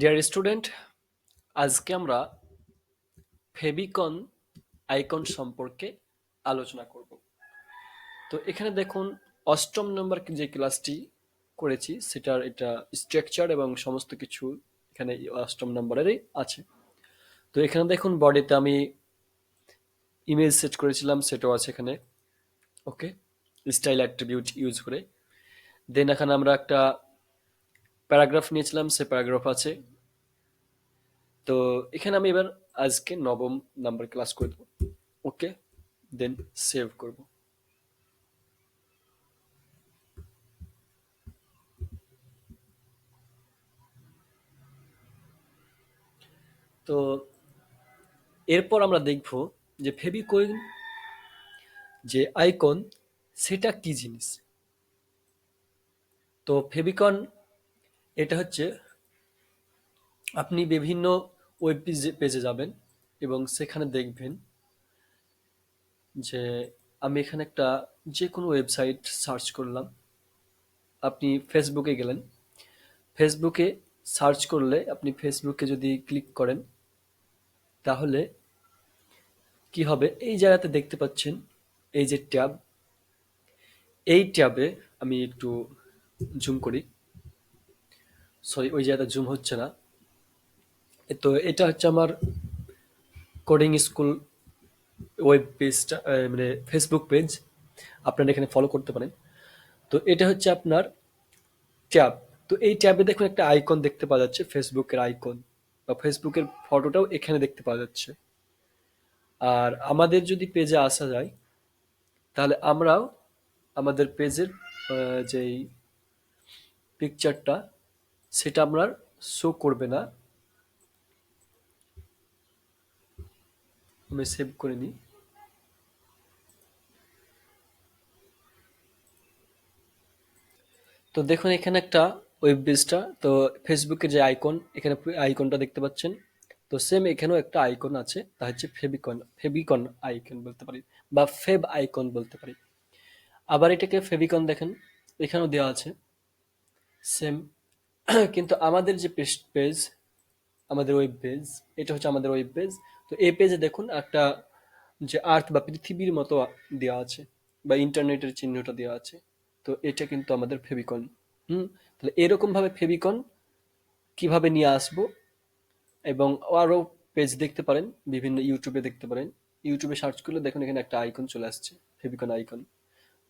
Dear student, আজকে আমরা favicon icon সম্পর্কে আলোচনা করব। তো এখানে দেখুন, অষ্টম নম্বর যে ক্লাসটি করেছি সেটার এটা স্ট্রাকচার এবং সমস্ত কিছু এখানে অষ্টম নম্বরেরই আছে। তো এখানে দেখুন, বডিতে আমি ইমেজ সেট করেছিলাম, সেটাও আছে এখানে। ওকে, স্টাইল অ্যাট্রিবিউট ইউজ করে। দেন এখানে আমরা একটা প্যারাগ্রাফ নিয়েছিলাম, সে প্যারাগ্রাফ আছে। তো এখানে আমি এবার আজকে নবম নাম্বার ক্লাস করে দেবো। ওকে, দেন সেভ করব। তো এরপর আমরা দেখব যে ফেভিকুইক যে আইকন সেটা কি জিনিস। তো ফেভিকন এটা হচ্ছে, আপনি বিভিন্ন ওয়েব পেজে যাবেন এবং সেখানে দেখবেন যে আমি এখানে একটা যে কোনো ওয়েবসাইট সার্চ করলাম। আপনি ফেসবুকে গেলেন, ফেসবুকে সার্চ করলে আপনি ফেসবুকে যদি ক্লিক করেন তাহলে কি হবে, এই জায়গাতে দেখতে পাচ্ছেন এই যে ট্যাব, এই ট্যাবে আমি একটু জুম করি। সরি, ওই জায়গাটা জুম হচ্ছে না। তো এটা হচ্ছে আমার কোডিং স্কুল ওয়েব পেজটা, মানে ফেসবুক পেজ। আপনারা এখানে ফলো করতে পারেন। তো এটা হচ্ছে আপনার ট্যাব। তো এই ট্যাবে দেখুন একটা আইকন দেখতে পাওয়া যাচ্ছে, ফেসবুকের আইকন বা ফেসবুকের ফটোটাও এখানে দেখতে পাওয়া যাচ্ছে। আর আমাদের যদি পেজে আসা যায় তাহলে আমরাও আমাদের পেজের যেই পিকচারটা সেটা আপনার শো করবে না। আমি সেভ করে নিই। তো দেখুন এখানে একটা ওয়েব পেজটা, তো ফেসবুকের যে আইকন, এখানে আইকনটা দেখতে পাচ্ছেন। তো সেম এখানেও একটা আইকন আছে, তা হচ্ছে ফেভিকন। ফেভিকন আইকন বলতে পারি বা ফেব আইকন বলতে পারি। আবার এটাকে ফেভিকন দেখেন, এখানেও দেওয়া আছে সেম। কিন্তু আমাদের যে পেজ, আমাদের ওয়েব পেজ, এটা হচ্ছে আমাদের ওয়েব পেজ। তো এই পেজে দেখুন একটা যে আর্থ বা পৃথিবীর মতো দেওয়া আছে বা ইন্টারনেটের চিহ্নটা দেওয়া আছে। তো এটা কিন্তু আমাদের ফেভিকন। তাহলে এরকম ভাবে ফেভিকন কিভাবে নিয়ে আসবো, এবং আরো পেজ দেখতে পারেন, বিভিন্ন ইউটিউবে দেখতে পারেন। ইউটিউবে সার্চ করলে দেখুন এখানে একটা আইকন চলে আসছে, ফেভিকন আইকন।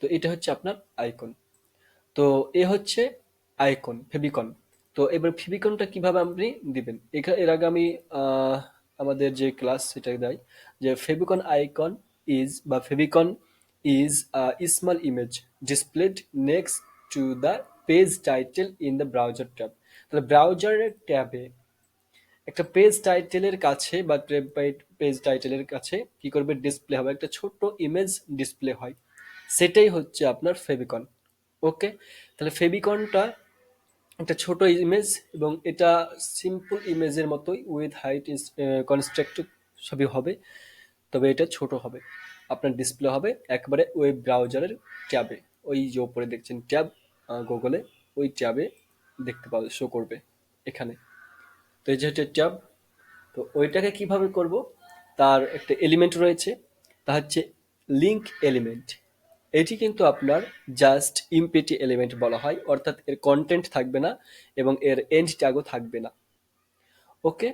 তো এটা হচ্ছে আপনার আইকন। তো এ হচ্ছে আইকন ফেভিকন। তো এবার ফেভিকনটা কিভাবে আপনি দিবেন, এর আগে আমি আহ, আমাদের যে ক্লাস সেটা দেয় যে ফেভিকন আইকন ইজ বা favicon is small image displayed next to the page title in the browser tab. তাহলে ব্রাউজারের ট্যাবে একটা পেজ টাইটেলের কাছে বা পেজ টাইটেলের কাছে কি করবে, ডিসপ্লে হবে, একটা ছোট্ট ইমেজ ডিসপ্লে হয়। সেটাই হচ্ছে আপনার ফেভিকন। ওকে, তাহলে ফেভিকনটা একটা ছোট ইমেজ, এবং এটা সিম্পল ইমেজের মতোই উইথ হাইট ইজ কনস্ট্রাক্টেড ছবি হবে, তবে এটা ছোট হবে। আপনার ডিসপ্লে হবে একবারে ওয়েব ব্রাউজারের ট্যাবে, ওই যে ওপরে দেখছেন ট্যাব গুগলে, ওই ট্যাবে দেখতে পাবে, শো করবে এখানে। তো এই যে হচ্ছে ট্যাব। তো ওইটাকে কিভাবে করব, তার একটা এলিমেন্ট রয়েছে, তা হচ্ছে লিঙ্ক এলিমেন্ট। এটি কিন্তু আপনার জাস্ট ইমপিটি এলিমেন্ট বলা হয়, অর্থাৎ এর কন্টেন্ট থাকবে না এবং এর এন্ড ট্যাগও থাকবে না। ওকে,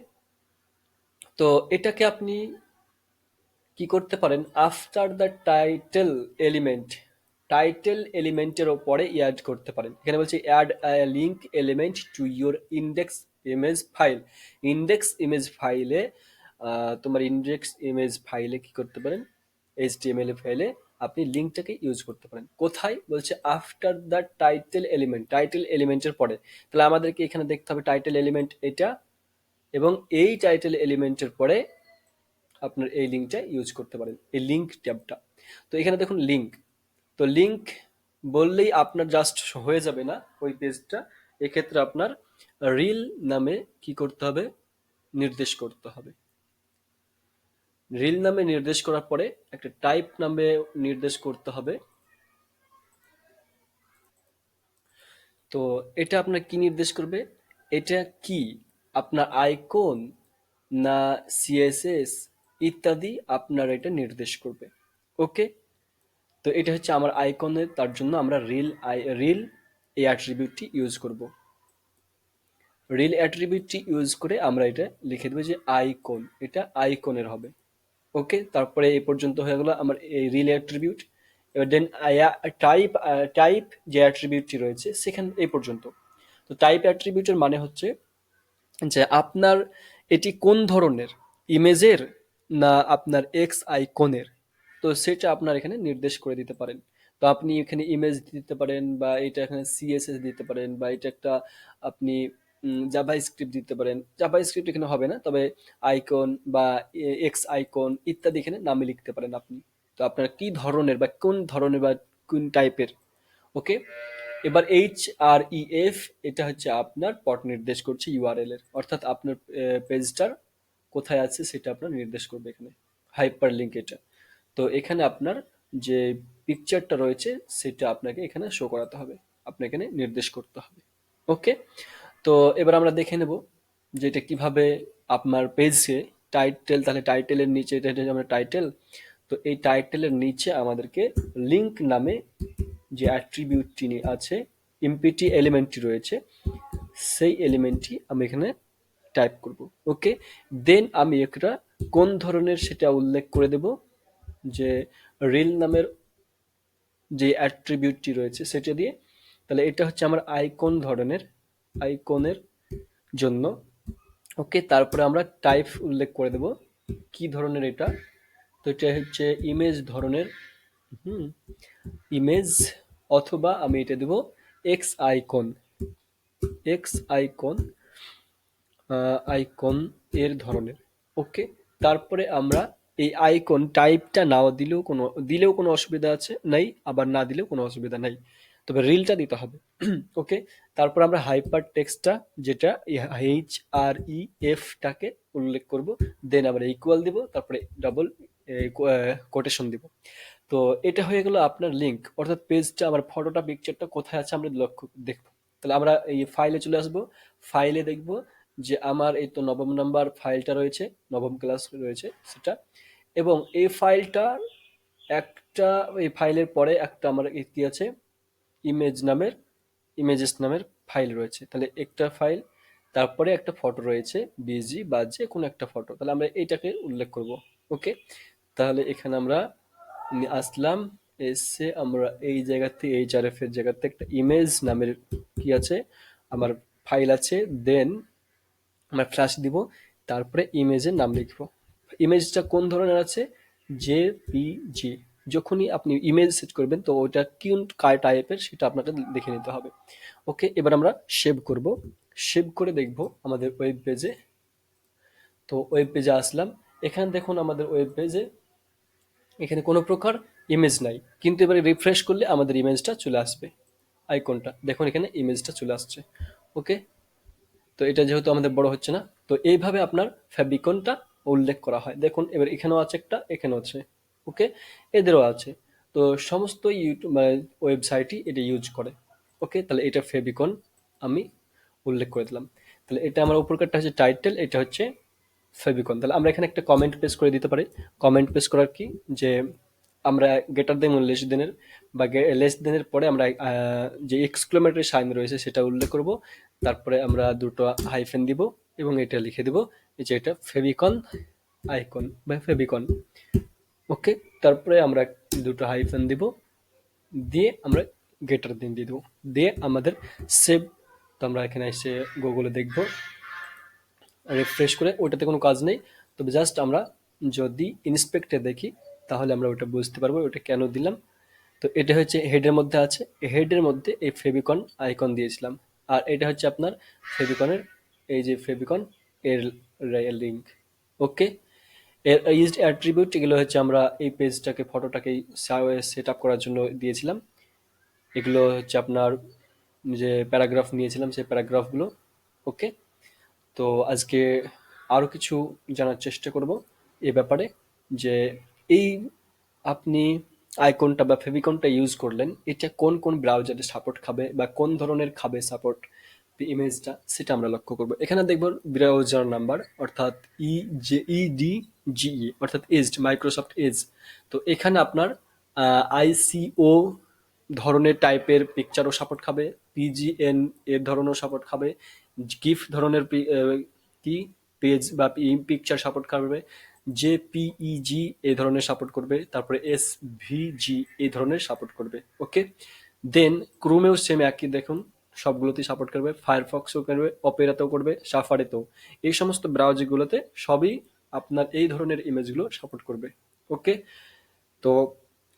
তো এটাকে আপনি কি করতে পারেন, after the title element, title এলিমেন্টের ওপরে অ্যাড করতে পারেন। এখানে বলছে add link element to your index image file. Index image ফাইলে, তোমার ইন্ডেক্স ইমেজ ফাইলে কি করতে পারেন, এইচটিএমএল ফাইলে আপনি লিঙ্কটাকে ইউজ করতে পারেন। কোথায় বলছে, after the title element, title এলিমেন্টের পরে। তাহলে আমাদেরকে এখানে দেখতে হবে টাইটেল এলিমেন্ট এটা, এবং এই টাইটেল এলিমেন্টের পরে আপনার এই লিঙ্কটা ইউজ করতে পারেন, এই লিঙ্ক ট্যাবটা। তো এখানে দেখুন লিঙ্ক। তো লিঙ্ক বললেই আপনার জাস্ট হয়ে যাবে না ওই পেজটা। এক্ষেত্রে আপনার রিল নামে কি করতে হবে, নির্দেশ করতে হবে। রিল নামে নির্দেশ করার পরে একটা টাইপ নামে নির্দেশ করতে হবে। তো এটা আপনার কি নির্দেশ করবে, এটা কি, আপনার আইকন না সিএসএস ইত্যাদি আপনার এটা নির্দেশ করবে। ওকে, তো এটা হচ্ছে আমার আইকনের, তার জন্য আমরা রিল এই অ্যাট্রিবিউটটি ইউজ করব। রিল অ্যাট্রিবিউটটি ইউজ করে আমরা এটা লিখে দেবো যে আইকন, এটা আইকনের হবে। ওকে, তারপরে এই পর্যন্ত হয়ে গেল আমার এই রিল অ্যাট্রিবিউট। এবার দেন টাইপ টাইপ যে অ্যাট্রিবিউটটি রয়েছে সেখানে এই পর্যন্ত। তো টাইপ অ্যাট্রিবিউটের মানে হচ্ছে যে আপনার এটি কোন ধরনের, ইমেজের না আপনার এক্স আইকনের, তো সেটা আপনার এখানে নির্দেশ করে দিতে পারেন। তো আপনি এখানে ইমেজ দিতে পারেন, বা এটা এখানে সিএসএস দিতে পারেন, বা এটা একটা আপনি জাভা স্ক্রিপ্ট দিতে পারেন। জাভা স্ক্রিপ্ট এখানে হবে না, তবে আইকন বা এক্স আইকন ইত্যাদি এখানে নামে লিখতে পারেন আপনি। তো আপনার কি ধরনের বা কোন ধরনের বা কোন টাইপের। ওকে, এবার HREF এটা হচ্ছে আপনার পট নির্দেশ করছে ইউআরএল এর, অর্থাৎ আপনার পেজটার কোথায় আছে সেটা আপনার নির্দেশ করবে এখানে, হাইপার লিঙ্ক এটা। তো এখানে আপনার যে পিকচারটা রয়েছে সেটা আপনাকে এখানে শো করাতে হবে, আপনাকে এখানে নির্দেশ করতে হবে। ওকে, তো এবার আমরা দেখে নেব যে এটা কিভাবে আপনার পেজে টাইটেল, তাহলে টাইটেলের নিচে এটা হচ্ছে আমরা টাইটেল। তো এই টাইটেলের নিচে আমাদেরকে লিঙ্ক নামে যে অ্যাট্রিবিউটটি আছে, এমপিটি এলিমেন্টটি রয়েছে, সেই এলিমেন্টটি আমি এখানে টাইপ করব। ওকে, দেন আমি একটা কোন ধরনের সেটা উল্লেখ করে দেব, যে রিল নামের যে অ্যাট্রিবিউটটি রয়েছে সেটা দিয়ে। তাহলে এটা হচ্ছে আমার আইকন ধরনের, আইকনের জন্য। ওকে, তারপরে আমরা টাইপ উল্লেখ করে দেব কি ধরনের এটা। তো এটা হচ্ছে ইমেজ ধরনের, হুম, ইমেজ, অথবা আমি এটা দেব x icon, x icon, icon এর ধরনের। ওকে, তারপরে আমরা এই আইকন টাইপটা নাও দিলেও কোনো অসুবিধা আছে নাই, আবার না দিলেও কোনো অসুবিধা নাই, তবে রিলটা দিতে হবে। ওকে, তারপর আমরা হাইপার টেক্সটটা, যেটা HREF টাকে উল্লেখ করব, দেন আমরা ইকুয়াল দিব, তারপরে ডাবল কোটেশন দিব। তো এটা হয়ে গেল আপনার লিঙ্ক, অর্থাৎ পেজটা আমার ফটোটা পিকচারটা কোথায় আছে আমরা লক্ষ্য দেখবো। তাহলে আমরা এই ফাইলে চলে আসব, ফাইলে দেখব যে আমার এই তো নবম নাম্বার ফাইলটা রয়েছে, নবম ক্লাস রয়েছে সেটা, এবং এই ফাইলটার একটা, এই ফাইলের পরে একটা আমার কি আছে, ইমেজ নামের, ইমেজেস নামের ফাইল রয়েছে। তাহলে একটা ফাইল, তারপরে একটা ফটো রয়েছে বিজি বা যে কোনো একটা ফটো, তাহলে আমরা এইটাকে উল্লেখ করব। ওকে, তাহলে এখানে আমরা আসলাম, এসে আমরা এই জায়গাতে এইচআরএফ এর জায়গাতে একটা ইমেজ নামের কি আছে আমার ফাইল আছে, দেন আমরা ফ্ল্যাশ দিব, তারপরে ইমেজের নাম লিখবো। ইমেজটা কোন ধরনের আছে, জেপিজি। যখনই আপনি ইমেজ সেট করবেন তো ওটা কোন টাইপের সেটা আপনাকে দেখে নিতে হবে। ওকে, এবার আমরা সেভ করব, সেভ করে দেখব আমাদের ওয়েব পেজে। তো ওয়েব পেজে আসলাম, এখানে দেখুন আমাদের ওয়েব পেজে এখানে কোনো প্রকার ইমেজ নাই, কিন্তু এবারে রিফ্রেশ করলে আমাদের ইমেজটা চলে আসবে, আইকনটা দেখুন এখানে ইমেজটা চলে আসছে। ওকে, তো এটা যেহেতু আমাদের বড় হচ্ছে না, তো এইভাবে আপনার ফ্যাবিকনটা উল্লেখ করা হয়। দেখুন এবার এখানেও আছে একটা, এখানেও আছে। ওকে, এদেরও আছে। তো সমস্ত ইউটিউব মানে ওয়েবসাইটই এটা ইউজ করে। ওকে, তাহলে এটা ফেবিকন আমি উল্লেখ করে দিলাম। তাহলে এটা আমার উপরকারটা হচ্ছে টাইটেল, এটা হচ্ছে ফেবিকন। তাহলে আমরা এখানে একটা কমেন্ট পেস্ট করে দিতে পারি। কমেন্ট পেস্ট করার কি, যে আমরা গ্রেটার দেন লেস দেনের বা লেস দেনের পরে আমরা যে এক্সক্লেমেটরি সাইন রয়েছে সেটা উল্লেখ করব, তারপরে আমরা দুটো হাইফেন দিব এবং এটা লিখে দিব যে এটা ফেবিকন আইকন বা ফেবিকন। ওকে, তারপরে আমরা দুটো হাইফেন দিব, দিয়ে আমরা গ্রেটার দেন দিয়ে দেবো, দিয়ে আমাদের সেভ। তো আমরা এখানে এসে গুগলে দেখব, রিফ্রেশ করে, ওটাতে কোনো কাজ নেই, তবে জাস্ট আমরা যদি ইন্সপেক্টে দেখি তাহলে আমরা ওটা বুঝতে পারবো ওটা কেন দিলাম। তো এটা হচ্ছে হেডের মধ্যে আছে, হেডের মধ্যে এই ফেবিকন আইকন দিয়েছিলাম, আর এটা হচ্ছে আপনার ফেবিকনের, এই যে ফেবিকন এর লিঙ্ক। ওকে, এর ইউজড অ্যাট্রিবিউট এগুলো হচ্ছে আমরা এই পেজটাকে, ফটোটাকে সেট আপ করার জন্য দিয়েছিলাম। এগুলো হচ্ছে আপনার যে প্যারাগ্রাফ নিয়েছিলাম সেই প্যারাগ্রাফগুলো। ওকে, তো আজকে আরো কিছু জানার চেষ্টা করব এ ব্যাপারে, যে এই আপনি আইকনটা বা ফেভিকনটা ইউজ করলেন, এটা কোন কোন ব্রাউজারে সাপোর্ট খাবে বা কোন ধরনের খাবে সাপোর্ট, ইমেজটা সেটা আমরা লক্ষ্য করব। এখানে দেখব ব্রাউজার নাম্বার অর্থাৎ ইডিজিই অর্থাৎ এজড, মাইক্রোসফট এজ। তো এখানে আপনার আইসিও ধরনের টাইপের পিকচারও সাপোর্ট খাবে, পিজিএন এর ধরনেরও সাপোর্ট খাবে, গিফ ধরনের কি পেজ বা পিকচার সাপোর্ট করবে, জেপিইজি এই ধরনের সাপোর্ট করবে, তারপরে এসভিজি এই ধরনের সাপোর্ট করবে। ওকে, দেন ক্রোমেও সেম একই দেখুন, সবগুলোতেই সাপোর্ট করবে, ফায়ারফক্সও করবে, অপেরাতেও করবে, সাফারিতেও। এই সমস্ত ব্রাউজারগুলোতে সবই আপনার এই ধরনের ইমেজগুলো সাপোর্ট করবে। ওকে, তো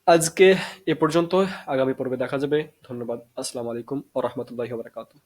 আজকে এ পর্যন্ত, আগামী পর্বে দেখা যাবে। ধন্যবাদ। আসসালামু আলাইকুম ওয়া রাহমাতুল্লাহি ওয়া বারাকাতুহু।